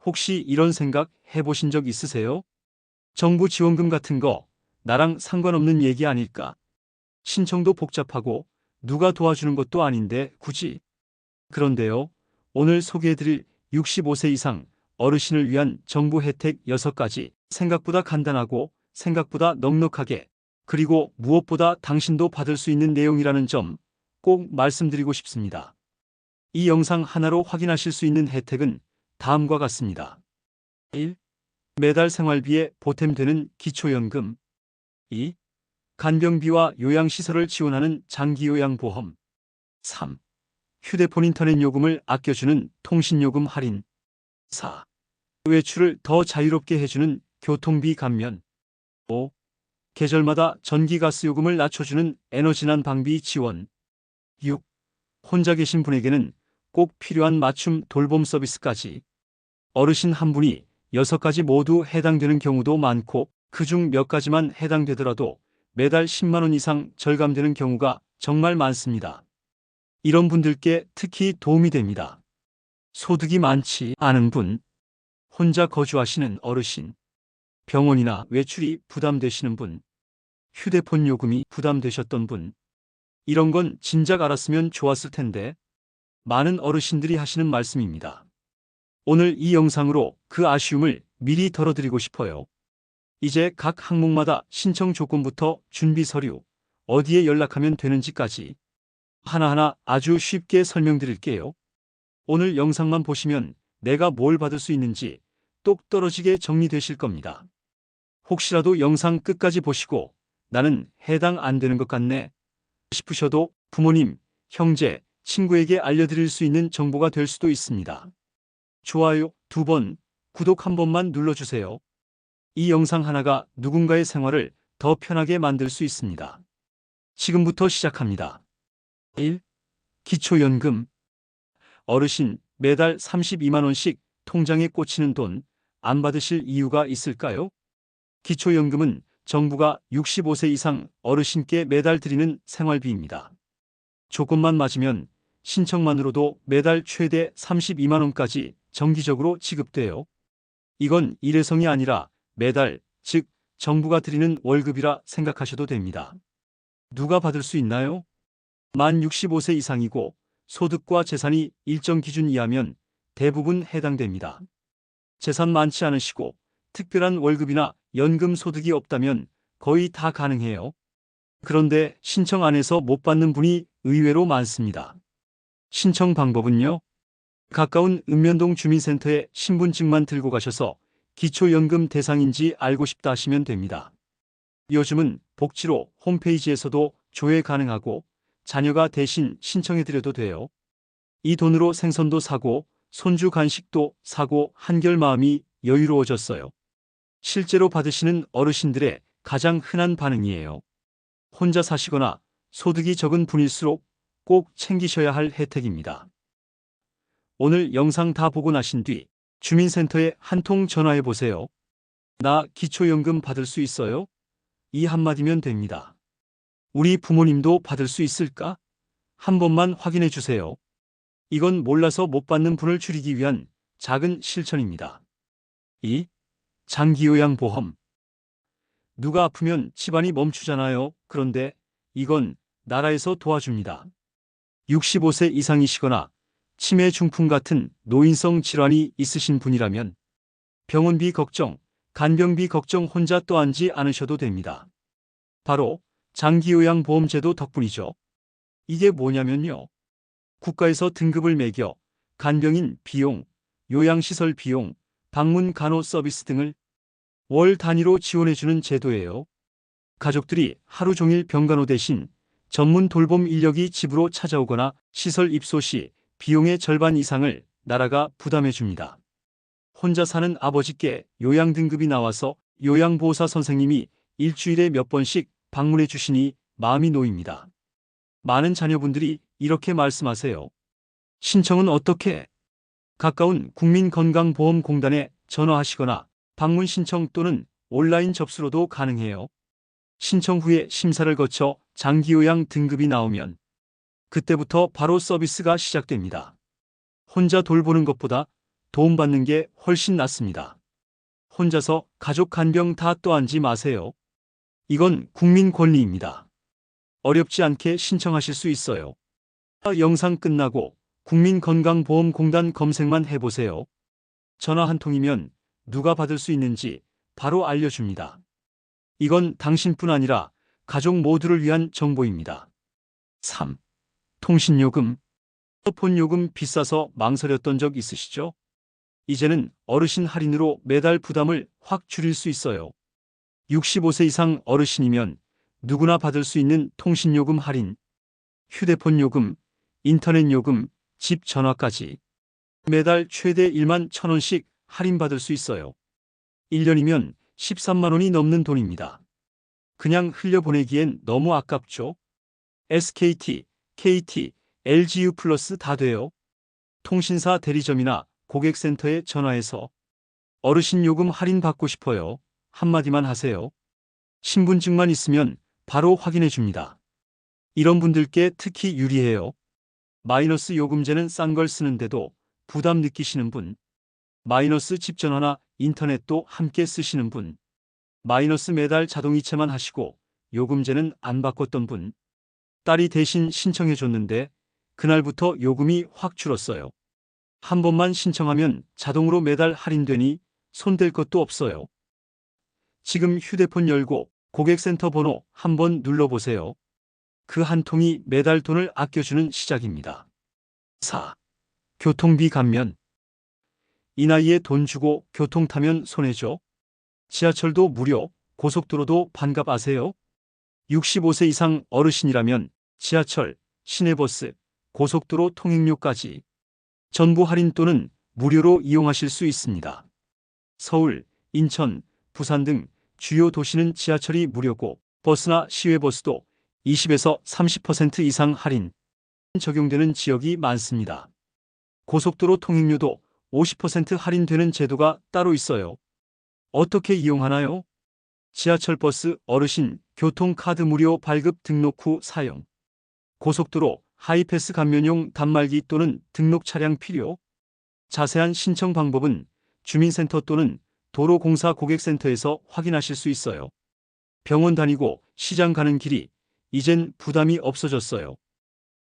혹시 이런 생각 해보신 적 있으세요? 정부 지원금 같은 거 나랑 상관없는 얘기 아닐까? 신청도 복잡하고 누가 도와주는 것도 아닌데 굳이. 그런데요, 오늘 소개해드릴 65세 이상 어르신을 위한 정부 혜택 6가지, 생각보다 간단하고 생각보다 넉넉하게, 그리고 무엇보다 당신도 받을 수 있는 내용이라는 점 꼭 말씀드리고 싶습니다. 이 영상 하나로 확인하실 수 있는 혜택은 다음과 같습니다. 1. 매달 생활비에 보탬되는 기초연금. 2. 간병비와 요양시설을 지원하는 장기요양보험. 3. 휴대폰 인터넷 요금을 아껴주는 통신요금 할인. 4. 외출을 더 자유롭게 해주는 교통비 감면. 5. 계절마다 전기가스 요금을 낮춰주는 에너지난 방비 지원. 6. 혼자 계신 분에게는 꼭 필요한 맞춤 돌봄 서비스까지. 어르신 한 분이 6가지 모두 해당되는 경우도 많고 그중 몇 가지만 해당되더라도 매달 10만 원 이상 절감되는 경우가 정말 많습니다. 이런 분들께 특히 도움이 됩니다. 소득이 많지 않은 분, 혼자 거주하시는 어르신, 병원이나 외출이 부담되시는 분, 휴대폰 요금이 부담되셨던 분, 이런 건 진작 알았으면 좋았을 텐데 많은 어르신들이 하시는 말씀입니다. 오늘 이 영상으로 그 아쉬움을 미리 덜어드리고 싶어요. 이제 각 항목마다 신청 조건부터 준비 서류, 어디에 연락하면 되는지까지 하나하나 아주 쉽게 설명드릴게요. 오늘 영상만 보시면 내가 뭘 받을 수 있는지 똑 떨어지게 정리되실 겁니다. 혹시라도 영상 끝까지 보시고 나는 해당 안 되는 것 같네 싶으셔도 부모님, 형제, 친구에게 알려드릴 수 있는 정보가 될 수도 있습니다. 좋아요 2번, 구독 1번만 눌러주세요. 이 영상 하나가 누군가의 생활을 더 편하게 만들 수 있습니다. 지금부터 시작합니다. 1. 기초연금. 어르신 매달 32만 원씩 통장에 꽂히는 돈 안 받으실 이유가 있을까요? 기초연금은 정부가 65세 이상 어르신께 매달 드리는 생활비입니다. 조건만 맞으면 신청만으로도 매달 최대 32만 원까지 정기적으로 지급돼요. 이건 일회성이 아니라 매달, 즉 정부가 드리는 월급이라 생각하셔도 됩니다. 누가 받을 수 있나요? 만 65세 이상이고 소득과 재산이 일정 기준 이하면 대부분 해당됩니다. 재산 많지 않으시고 특별한 월급이나 연금 소득이 없다면 거의 다 가능해요. 그런데 신청 안 해서 못 받는 분이 의외로 많습니다. 신청 방법은요? 가까운 읍면동 주민센터에 신분증만 들고 가셔서 기초연금 대상인지 알고 싶다 하시면 됩니다. 요즘은 복지로 홈페이지에서도 조회 가능하고 자녀가 대신 신청해드려도 돼요. 이 돈으로 생선도 사고 손주 간식도 사고 한결 마음이 여유로워졌어요. 실제로 받으시는 어르신들의 가장 흔한 반응이에요. 혼자 사시거나 소득이 적은 분일수록 꼭 챙기셔야 할 혜택입니다. 오늘 영상 다 보고 나신 뒤 주민센터에 한 통 전화해 보세요. 나 기초연금 받을 수 있어요? 이 한마디면 됩니다. 우리 부모님도 받을 수 있을까? 한 번만 확인해 주세요. 이건 몰라서 못 받는 분을 줄이기 위한 작은 실천입니다. 2. 장기요양보험. 누가 아프면 집안이 멈추잖아요. 그런데 이건 나라에서 도와줍니다. 65세 이상이시거나 치매 중풍 같은 노인성 질환이 있으신 분이라면 병원비 걱정, 간병비 걱정 혼자 떠안지 않으셔도 됩니다. 바로 장기요양보험제도 덕분이죠. 이게 뭐냐면요. 국가에서 등급을 매겨 간병인 비용, 요양시설 비용, 방문 간호 서비스 등을 월 단위로 지원해주는 제도예요. 가족들이 하루 종일 병간호 대신 전문 돌봄 인력이 집으로 찾아오거나 시설 입소 시 비용의 절반 이상을 나라가 부담해줍니다. 혼자 사는 아버지께 요양 등급이 나와서 요양보호사 선생님이 일주일에 몇 번씩 방문해 주시니 마음이 놓입니다. 많은 자녀분들이 이렇게 말씀하세요. 신청은 어떻게? 가까운 국민건강보험공단에 전화하시거나 방문 신청 또는 온라인 접수로도 가능해요. 신청 후에 심사를 거쳐 장기요양 등급이 나오면 그때부터 바로 서비스가 시작됩니다. 혼자 돌보는 것보다 도움받는 게 훨씬 낫습니다. 혼자서 가족 간병 다 떠안지 마세요. 이건 국민 권리입니다. 어렵지 않게 신청하실 수 있어요. 영상 끝나고 국민건강보험공단 검색만 해보세요. 전화 한 통이면 누가 받을 수 있는지 바로 알려줍니다. 이건 당신뿐 아니라 가족 모두를 위한 정보입니다. 3. 통신요금. 폰요금 비싸서 망설였던 적 있으시죠? 이제는 어르신 할인으로 매달 부담을 확 줄일 수 있어요. 65세 이상 어르신이면 누구나 받을 수 있는 통신요금 할인, 휴대폰 요금, 인터넷 요금, 집 전화까지 매달 최대 1만 1,000원씩 할인받을 수 있어요. 1년이면 13만 원이 넘는 돈입니다. 그냥 흘려보내기엔 너무 아깝죠? SKT, KT, LGU 플러스 다 돼요. 통신사 대리점이나 고객센터에 전화해서 어르신 요금 할인 받고 싶어요. 한마디만 하세요. 신분증만 있으면 바로 확인해 줍니다. 이런 분들께 특히 유리해요. 마이너스 요금제는 싼 걸 쓰는데도 부담 느끼시는 분, 마이너스 집 전화나 인터넷도 함께 쓰시는 분, 마이너스 매달 자동이체만 하시고 요금제는 안 바꿨던 분, 딸이 대신 신청해 줬는데 그날부터 요금이 확 줄었어요. 한 번만 신청하면 자동으로 매달 할인되니 손댈 것도 없어요. 지금 휴대폰 열고 고객센터 번호 한번 눌러보세요. 그 한 통이 매달 돈을 아껴주는 시작입니다. 4. 교통비 감면. 이 나이에 돈 주고 교통 타면 손해죠. 지하철도 무료, 고속도로도 반값 아세요? 65세 이상 어르신이라면 지하철, 시내버스, 고속도로 통행료까지 전부 할인 또는 무료로 이용하실 수 있습니다. 서울, 인천, 부산 등 주요 도시는 지하철이 무료고 버스나 시외버스도 20에서 30% 이상 할인 적용되는 지역이 많습니다. 고속도로 통행료도 50% 할인되는 제도가 따로 있어요. 어떻게 이용하나요? 지하철 버스 어르신 교통카드 무료 발급 등록 후 사용. 고속도로 하이패스 감면용 단말기 또는 등록 차량 필요. 자세한 신청 방법은 주민센터 또는 도로공사 고객센터에서 확인하실 수 있어요. 병원 다니고 시장 가는 길이 이젠 부담이 없어졌어요.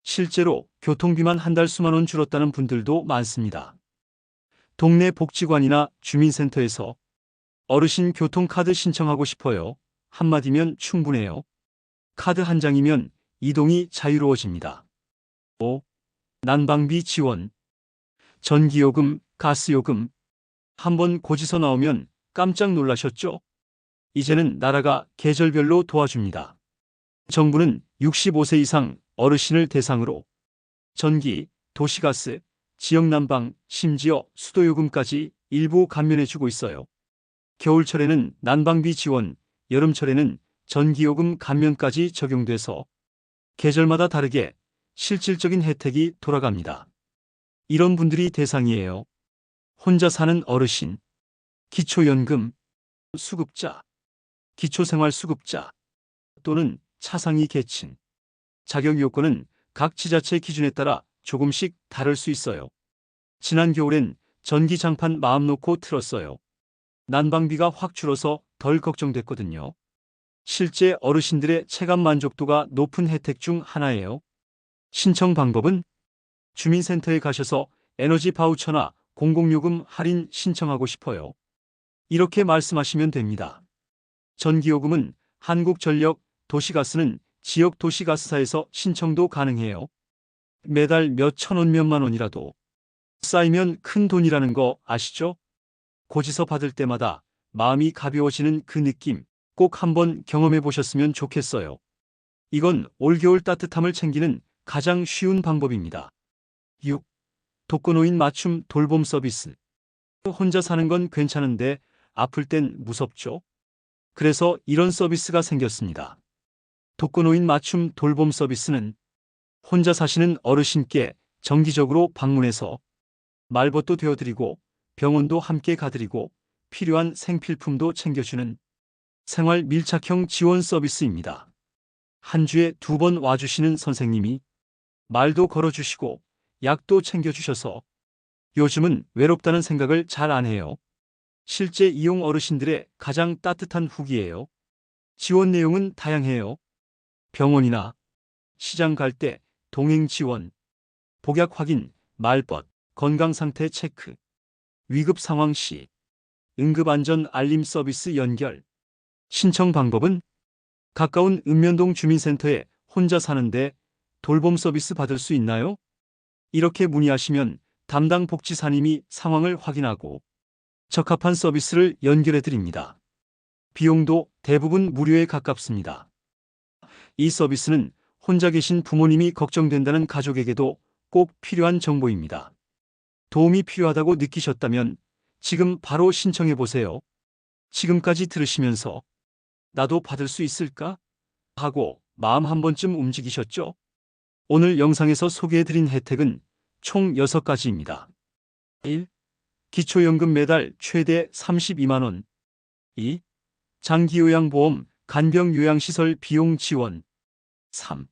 실제로 교통비만 한 달 수만 원 줄었다는 분들도 많습니다. 동네 복지관이나 주민센터에서 어르신 교통카드 신청하고 싶어요. 한마디면 충분해요. 카드 한 장이면 이동이 자유로워집니다. 5. 난방비 지원. 전기요금, 가스요금. 한번 고지서 나오면 깜짝 놀라셨죠? 이제는 나라가 계절별로 도와줍니다. 정부는 65세 이상 어르신을 대상으로 전기, 도시가스, 지역난방, 심지어 수도요금까지 일부 감면해주고 있어요. 겨울철에는 난방비 지원, 여름철에는 전기요금 감면까지 적용돼서 계절마다 다르게 실질적인 혜택이 돌아갑니다. 이런 분들이 대상이에요. 혼자 사는 어르신, 기초연금, 수급자, 기초생활수급자 또는 차상위 계층. 자격 요건은 각 지자체 기준에 따라 조금씩 다를 수 있어요. 지난 겨울엔 전기장판 마음 놓고 틀었어요. 난방비가 확 줄어서 덜 걱정됐거든요. 실제 어르신들의 체감 만족도가 높은 혜택 중 하나예요. 신청 방법은 주민센터에 가셔서 에너지 바우처나 공공요금 할인 신청하고 싶어요. 이렇게 말씀하시면 됩니다. 전기요금은 한국전력, 도시가스는 지역 도시가스사에서 신청도 가능해요. 매달 몇 천원 몇만 원이라도 쌓이면 큰 돈이라는 거 아시죠? 고지서 받을 때마다 마음이 가벼워지는 그 느낌 꼭 한번 경험해 보셨으면 좋겠어요. 이건 올겨울 따뜻함을 챙기는 가장 쉬운 방법입니다. 6. 독거노인 맞춤 돌봄 서비스. 혼자 사는 건 괜찮은데 아플 땐 무섭죠? 그래서 이런 서비스가 생겼습니다. 독거노인 맞춤 돌봄 서비스는 혼자 사시는 어르신께 정기적으로 방문해서 말벗도 되어드리고 병원도 함께 가드리고 필요한 생필품도 챙겨주는 생활 밀착형 지원 서비스입니다. 한 주에 2번 와주시는 선생님이 말도 걸어주시고 약도 챙겨주셔서 요즘은 외롭다는 생각을 잘 안 해요. 실제 이용 어르신들의 가장 따뜻한 후기예요. 지원 내용은 다양해요. 병원이나 시장 갈 때 동행 지원, 복약 확인, 말벗, 건강 상태 체크, 위급 상황 시 응급 안전 알림 서비스 연결. 신청 방법은 가까운 읍면동 주민센터에 혼자 사는데 돌봄 서비스 받을 수 있나요? 이렇게 문의하시면 담당 복지사님이 상황을 확인하고 적합한 서비스를 연결해 드립니다. 비용도 대부분 무료에 가깝습니다. 이 서비스는 혼자 계신 부모님이 걱정된다는 가족에게도 꼭 필요한 정보입니다. 도움이 필요하다고 느끼셨다면 지금 바로 신청해 보세요. 지금까지 들으시면서 나도 받을 수 있을까? 하고 마음 한 번쯤 움직이셨죠? 오늘 영상에서 소개해드린 혜택은 총 6가지입니다. 1. 기초연금 매달 최대 32만 원. 2. 장기요양보험 간병요양시설 비용 지원. 3.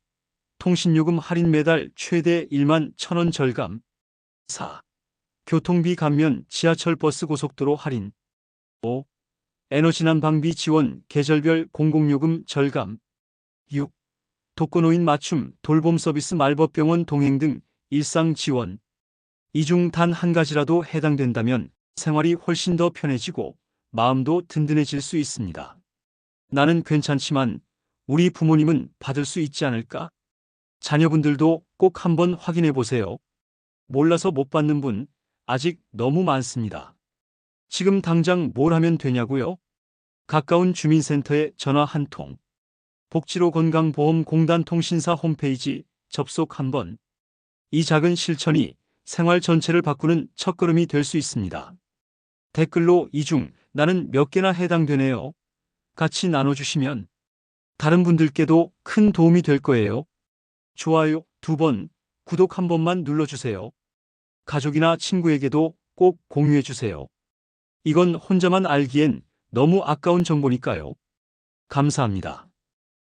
통신요금 할인 매달 최대 1만 1,000원 절감. 4. 교통비 감면 지하철 버스 고속도로 할인. 5. 에너지난 방비 지원 계절별 공공요금 절감. 6. 독거노인 맞춤 돌봄 서비스 말벗병원 동행 등 일상 지원. 이 중 단 한 가지라도 해당된다면 생활이 훨씬 더 편해지고 마음도 든든해질 수 있습니다. 나는 괜찮지만 우리 부모님은 받을 수 있지 않을까? 자녀분들도 꼭 한번 확인해 보세요. 몰라서 못 받는 분 아직 너무 많습니다. 지금 당장 뭘 하면 되냐고요? 가까운 주민센터에 전화 한 통. 복지로 건강보험공단 통신사 홈페이지 접속 한번. 이 작은 실천이 생활 전체를 바꾸는 첫걸음이 될 수 있습니다. 댓글로 이 중 나는 몇 개나 해당되네요. 같이 나눠주시면 다른 분들께도 큰 도움이 될 거예요. 좋아요 2번, 구독 한 번만 눌러주세요. 가족이나 친구에게도 꼭 공유해주세요. 이건 혼자만 알기엔 너무 아까운 정보니까요. 감사합니다.